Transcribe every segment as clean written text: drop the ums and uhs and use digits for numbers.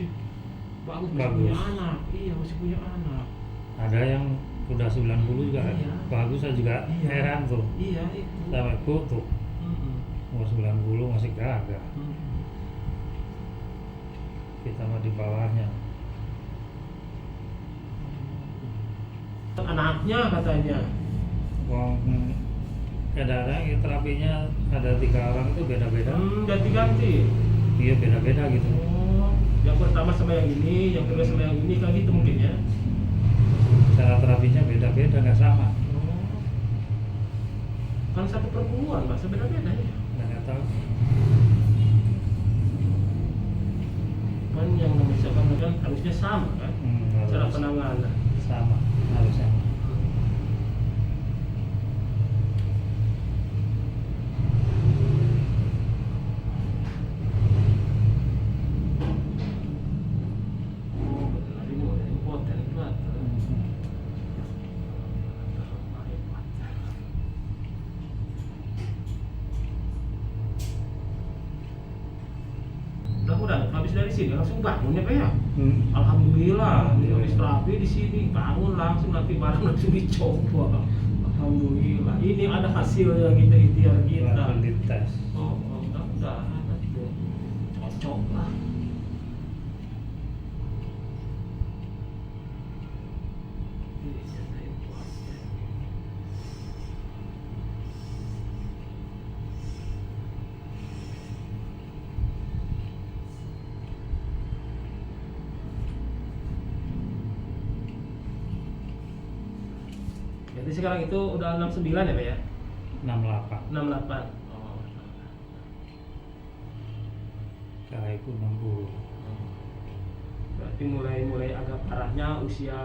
masih bagus, masih Bagus. punya anak. Iya, masih punya anak. Ada yang udah 90 juga kan? Iya. Bagus, saya juga Iya. heran tuh. Iya itu. Sama ibu tuh umur 90 masih gagah. Kita mah di bawahnya. Anaknya katanya. Wong kadang-kadang terapinya ada 3 orang itu beda-beda. Ganti-ganti. Iya, beda-beda gitu. Oh, yang pertama sama yang ini, yang kedua sama yang ini, kayak gitu mungkin ya. Cara terapinya beda-beda, nggak sama. Kan satu perempuan, masa beda-beda ya. Nggak tahu. Kan yang misalkan kan harusnya sama kan, cara Harus penanganan. sama, harus sama. Oh, benar ini udah impoten banget. Udah habis dari sini langsung bangun ya Pak ya. Alhamdulillah, habis terapi di sini bangun langsung, nanti barang langsung dicoba. Alhamdulillah, ini ada hasilnya kita ikhtiar kita. Langsung dites. Oh, mudah-mudahan itu cocok lah. Jadi sekarang itu udah 69 ya Pak ya? 68. 68. Oh. Kalau ibu 60. Berarti mulai agak parahnya usia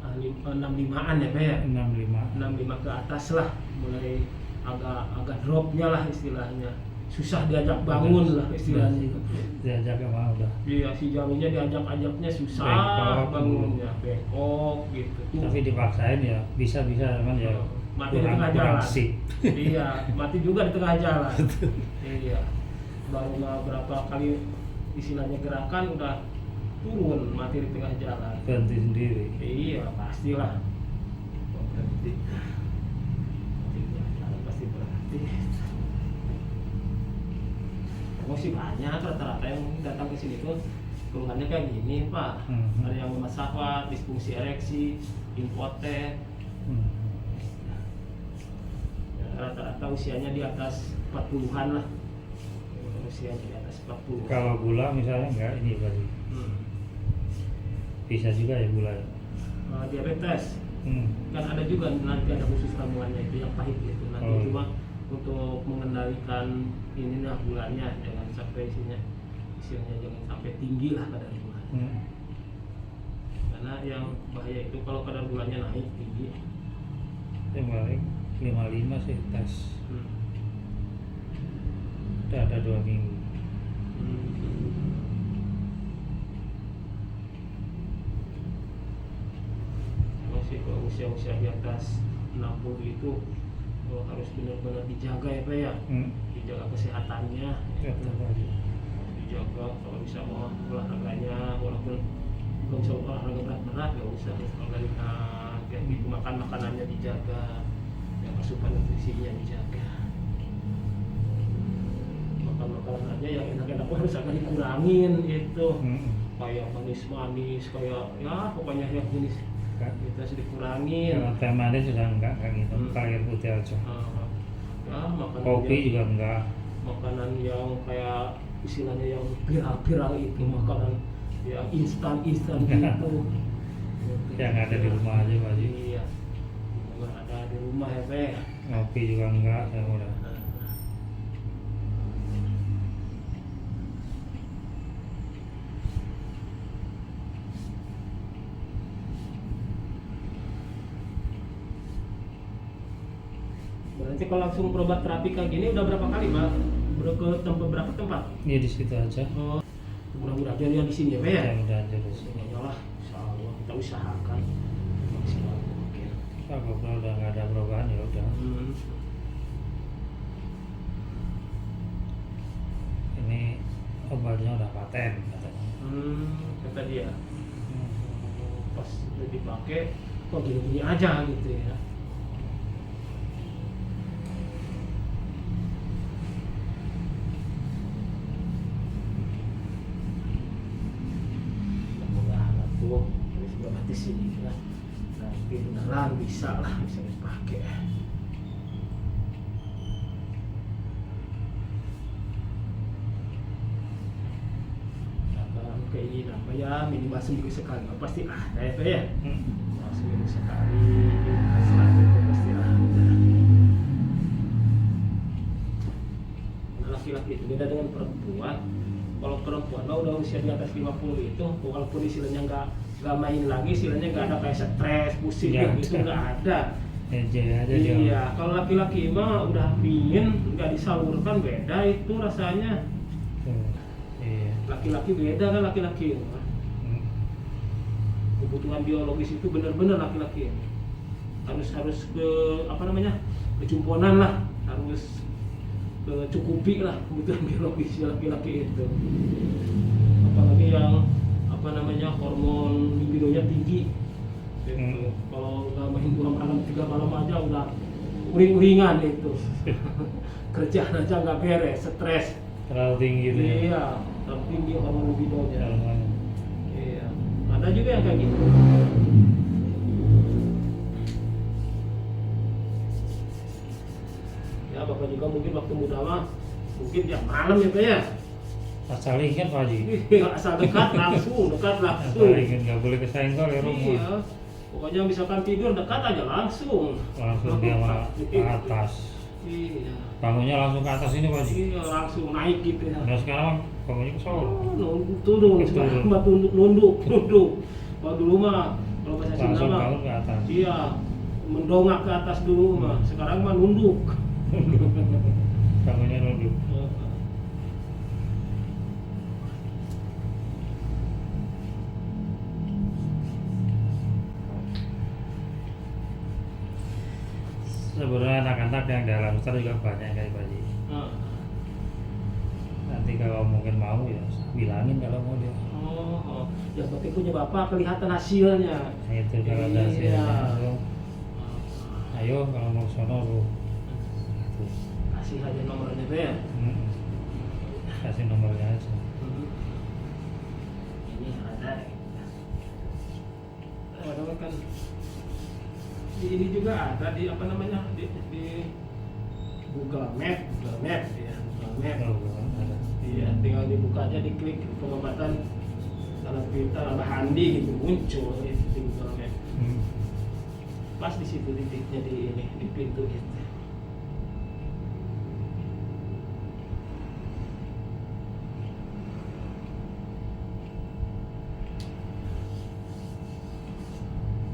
65-an ya Pak ya? 65. 65 ke atas lah, mulai agak dropnya lah istilahnya. Susah diajak bangun lah istilahnya. Diajak sama udah. Iya, si Jaminya diajak-ajaknya susah Bengkok. bangunnya, bengkok gitu. Tapi dipaksain ya bisa-bisa teman ya. Mati di tengah jalan. sih. Iya, mati juga di tengah jalan. Iya. Baru berapa kali istilahnya gerakan udah turun, mati di tengah jalan. Berhenti sendiri. Iya, pastilah. Berhenti. Pasti berhenti. Masih banyak rata-rata yang datang ke sini tuh keluhannya kayak gini Pak. Ada yang lemas syahwat, disfungsi ereksi, impoten. Rata-rata usianya di atas 40-an lah. Usianya di atas 40. Kalau gula misalnya enggak ini berarti. Bisa juga ya gula. Diabetes. Kan ada juga nanti ada khusus ramuannya itu yang pahit gitu. Nanti cuma untuk mengendalikan ini nah gulanya jangan sampai istilahnya jangan sampai tinggi lah kadar gulanya. Karena yang bahaya itu kalau kadar gulanya naik tinggi. Yang paling 55 sih tes. Ada 2 minggu. Masih kalau usia-usia di atas 60 itu harus benar-benar dijaga ya Pak ya. Dijaga kesehatannya ya. Dijaga kalau bisa mau olahraganya, walaupun belum bisa olahraga berat-berat nggak usah olahraga kayak gitu, makan makanannya dijaga, yang asupan nutrisinya dijaga, makan makanannya yang enak-enak harus agak dikurangin itu. Kayak manis-manis, kayak ya pokoknya yang jenis kita harus dikurangin. Kalau teh manis sudah enggak kayak gitu, air putih aja. Ya, makanan Kopi yang, juga enggak. Makanan yang kayak istilahnya yang viral-viral itu, makanan yang instan gitu. Yang ada di rumah aja Pak Haji. Iya, yang ada di rumah ya Pak. Kopi juga enggak, saya udah. Berarti kalau langsung berobat terapi kayak gini udah berapa kali Pak? Berapa tempat? Iya di situ aja. Oh, mudah-mudahan yang di sini ya Pak ya? Ya udah aja di sini. Yalah, insyaallah kita usahakan maksimal mungkin. Kalau udah nggak ada perubahan ya udah. Ini Ini obatnya udah paten katanya. kata dia. Pas udah dipakai kok gini-gini aja gitu ya. Mudah-mudahan tuh harus berarti sini lah. Nanti beneran bisa dipakai. Keinginan ya minimal seminggu sekali pasti ada ya Pak ya. Seminggu sekali selalu itu pasti ada. Laki-laki itu beda dengan perempuan. Kalau perempuan udah usia di atas 50 itu walaupun istilahnya nggak main lagi, istilahnya nggak ada kayak stres, pusing ya, gitu nggak ada. Iya, kalau laki-laki mah udah pingin nggak disalurkan beda itu rasanya. Laki-laki beda kan laki-laki kebutuhan biologis itu benar-benar laki-laki harus ke kecumponan lah, harus kecukupi lah kebutuhan biologis laki-laki itu, apalagi yang hormon libidonya tinggi gitu. Kalau udah main 2 malam 3 malam aja udah uring-uringan itu kerjaan aja nggak beres, stres terlalu tinggi gitu. Iya, terlalu tinggi hormon libidonya. Iya, ada juga yang kayak gitu. Ya, Bapak juga mungkin waktu muda mah mungkin tiap malam ya Pak ya. Asal ingat Pak Haji. Iya, asal dekat langsung. Asal ingat nggak boleh kesenggol ya rumah. Iya, pokoknya misalkan tidur dekat aja langsung. Langsung dia ke atas. Iya. Bangunnya langsung ke atas ini Pak Haji. Iya, langsung naik gitu ya. Nah sekarang bangunnya ke Solo. Turun, sekarang mah nunduk. Kalau dulu mah kalau bahasa Sunda Langsung mah bangun ke atas. iya, mendongak ke atas dulu mah. Sekarang mah nunduk. Bangunnya nunduk. Sebenarnya anak-anak yang dalam Star juga banyak kayak Pak Haji. Nanti kalau mungkin mau ya bilangin kalau mau dia. Oh, yang penting punya bapak kelihatan hasilnya. Nah, itu kalau ada hasilnya. Ayo kalau mau sono lu. Gitu. Kasih aja nomornya Pak ya. Kasih nomornya aja. Ini ada. Ada kan di ini juga ada di di Google Map ya, Google Map. Ada. Iya, tinggal dibuka aja, diklik pengobatan dalam pintar ala handi gitu muncul itu di Google Map. Pas di situ titiknya di pintu gitu.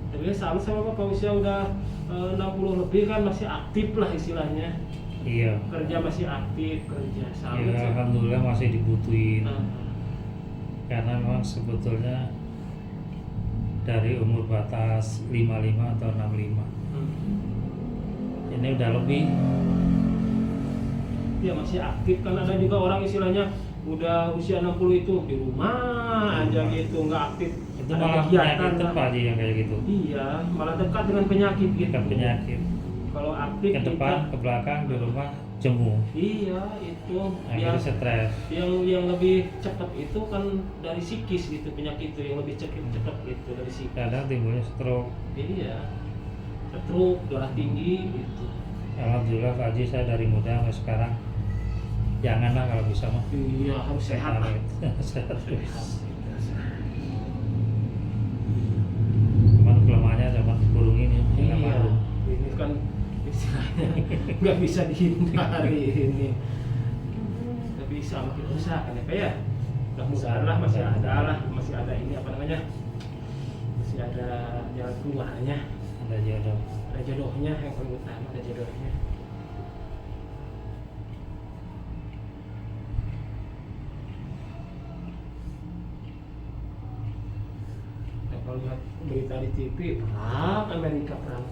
Tapi salut sama Bapak usia udah 60 lebih kan masih aktif lah istilahnya. Iya. Kerja masih aktif, kerja salut. Ya, alhamdulillah masih dibutuhin. Nah, Karena memang sebetulnya dari umur batas 55 atau 65 ini udah lebih. Dia masih aktif kan, ada juga orang istilahnya udah usia 60 itu di rumah aja gitu, nggak aktif. Itu Ada malah kegiatan penyakit lah. Pak Haji yang kayak gitu. Iya, malah dekat dengan penyakit gitu. Ke penyakit. Kalau aktif Ke depan, ke belakang, di rumah jemu. Iya, itu Akhirnya stres. yang lebih cepat itu kan dari psikis gitu, penyakit itu yang lebih cepat gitu dari psikis. Kadang timbulnya stroke. Iya, stroke, darah tinggi gitu. Alhamdulillah Pak Haji saya dari muda sampai sekarang janganlah kalau bisa mah. Iya, harus sehat lah. Sehat. Sehat. Cuman kelemahannya zaman burung ini yang Iya, baru. ini kan istilahnya nggak bisa dihindari ini. Tapi sama kita usahakan ya Pak ya. Mudah-mudahan lah masih ada ini masih ada jalan keluarnya. Ada jodoh. Ada jodohnya yang paling utama, ada jodohnya. Nah, kalau lihat berita di TV, perang Amerika, perang.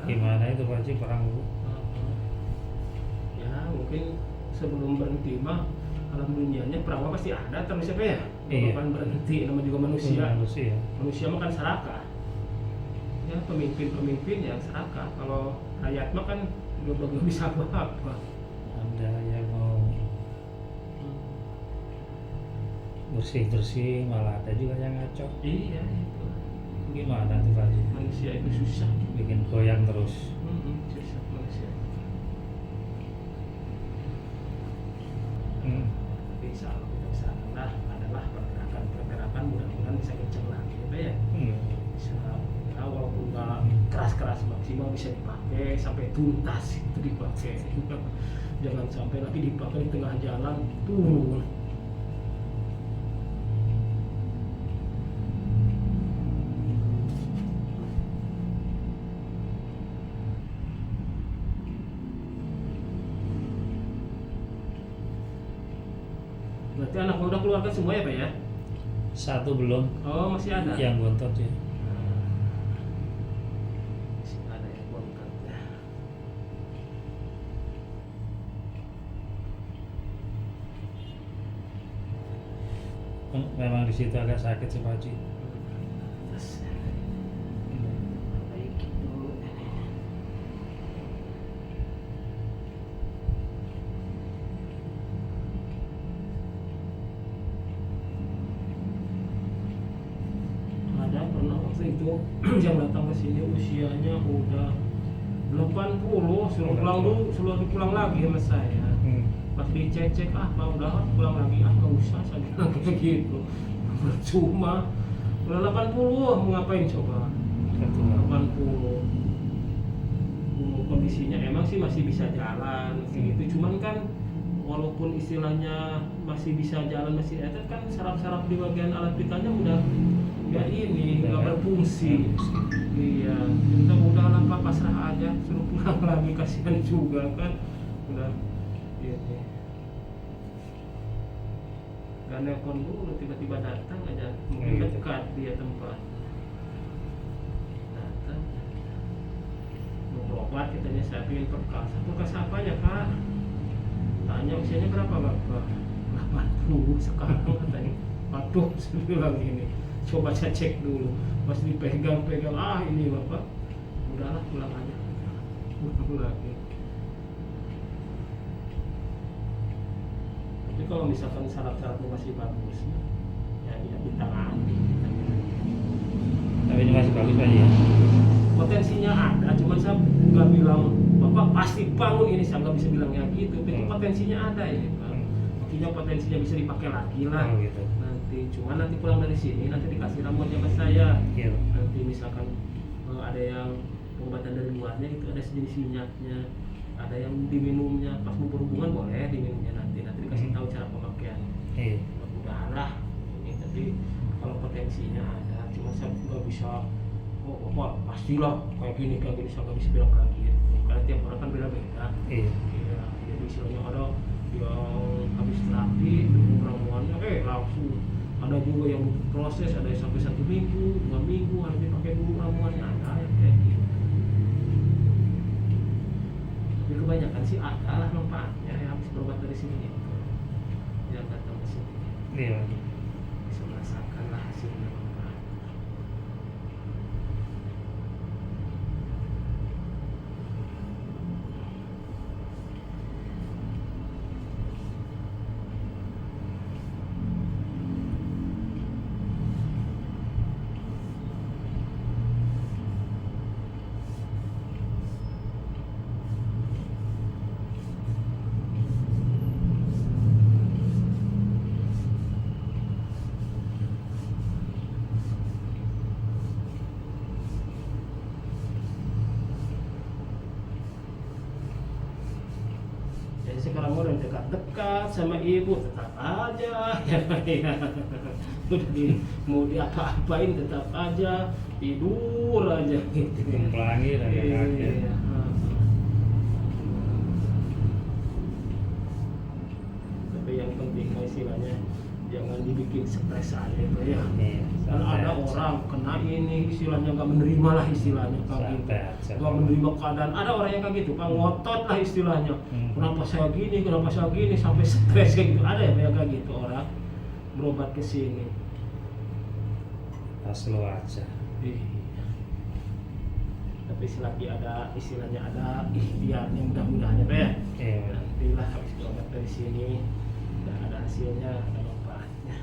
Gimana itu Pak Haji perang bu? Ya mungkin sebelum berhenti mah alam dunianya perang pasti ada terus ya Pak ya. kapan berhenti, nama juga manusia. Manusia mah kan serakah. Ya pemimpin yang serakah. Kalau rakyat mah kan belum bisa apa-apa. Ada yang mau bersih malah ada juga yang ngaco. Iya itu. Gimana tuh Pak Haji? Manusia itu susah. Bikin goyang terus. Susah manusia. Tapi insya Allah kita usahakan adalah pergerakan mudah-mudahan bisa kencang lagi ya. Bisa ya, walaupun nggak keras maksimal bisa dipakai sampai tuntas itu dipakai. Jangan sampai lagi dipakai di tengah jalan turun. Berarti anak udah keluarkan semua ya Pak ya? Satu belum. Oh masih ada? Yang bontot ya. Masih ada yang bontot ya. Memang di situ agak sakit sih Pak Haji. Terus perbaiki dulu ini. Ada pernah waktu itu yang datang ke sini usianya udah 80, suruh pulang lagi sama saya. Pas dicek Pak udah pulang lagi, nggak usah saya bilang kayak gitu, percuma udah 80 mau ngapain coba. 80 kondisinya emang sih masih bisa jalan gitu, cuman kan walaupun istilahnya masih bisa jalan masih ada kan saraf-saraf di bagian alat vitalnya udah nggak berfungsi. Iya, kita udahlah Pak pasrah aja, suruh pulang lagi, kasihan juga kan udah gitu. Gak nelpon dulu, tiba-tiba datang aja, mungkin dekat dia tempat datang mau berobat, katanya saya pengen perkas apa ya Pak, tanya usianya berapa Bapak, 80 sekarang katanya. Aduh, saya bilang gini, coba saya cek dulu, pas dipegang ini Bapak, udahlah pulang aja, pulang lagi. Tapi kalau misalkan syarat-syaratnya masih bagus, ya dia bintang aja. Tapi ini masih bagus Pak ya. Potensinya ada, cuman saya nggak bilang Bapak pasti bangun ini, saya nggak bisa bilangnya gitu. Tapi potensinya ada ya, Pak. Artinya potensinya bisa dipakai lagi lah. Gitu. Nanti pulang dari sini nanti dikasih ramuan sama saya. Gitu. Nanti misalkan ada yang pengobatan dari luarnya itu ada sejenis minyaknya, ada yang diminumnya pas mau berhubungan boleh diminumnya nanti dikasih tahu cara pemakaian. Udahlah ini, tapi kalau potensinya ada, cuma saya nggak bisa Bapak pastilah kayak gini saya nggak bisa bilang kayak gitu karena tiap orang kan beda-beda. Iya, jadi istilahnya ada yang habis terapi minum ramuannya langsung, ada juga yang butuh proses, ada yang sampai 1 minggu 2 minggu harus dipakai dulu ramuannya, ada yang kayak gitu. Tapi kebanyakan sih ada lah manfaatnya yang habis berobat dari sini gitu. Yang datang ke sini bisa merasakan lah hasilnya manfaat. Sekarang udah dekat-dekat sama ibu tetap aja ya, udah mau diapa-apain tetap aja tidur aja gitu. Pelangi dan kaget. Tapi yang penting istilahnya jangan dibikin stres aja ya. Kan ada orang kena ini istilahnya nggak menerima lah istilahnya kayak gitu, nggak menerima keadaan. Ada orang yang kayak gitu, Pak, ngotot lah istilahnya. Kenapa saya gini sampai stres kayak gitu. Ada ya kayak gitu orang. berobat ke sini. Pas lo aja. Iya. Tapi selagi ada istilahnya ada ikhtiarnya mudah-mudahan ya Pak ya. Iya. Alhamdulillah habis berobat dari sini udah ada hasilnya, ada manfaatnya.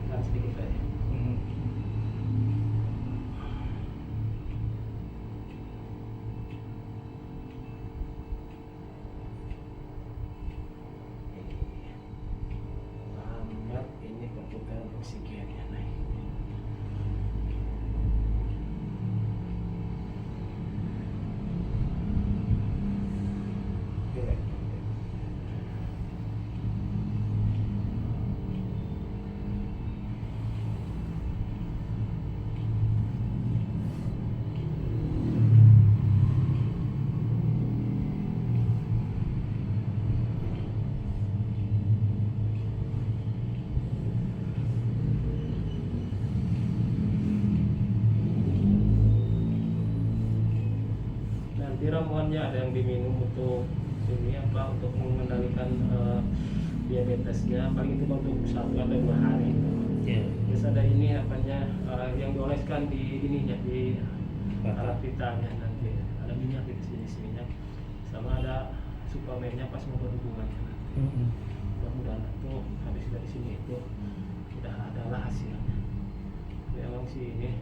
Tahan sedikit Pak ya. Hmm. Lambat ini perputaran oksigennya naik. Oke. Nanti ramuannya ada yang diminum untuk ini apa untuk mengendalikan diabetesnya, paling itu untuk 1 atau 2 hari. Iya. Terus ada ini apanya yang dioleskan di ininya di Mata. alat vitanya nanti ada minyak di jenis minyak, sama ada suplemennya pas mau berhubungannya. Hmm. Mudah-mudahan itu habis dari sini itu udah adalah hasilnya. Memang sih ini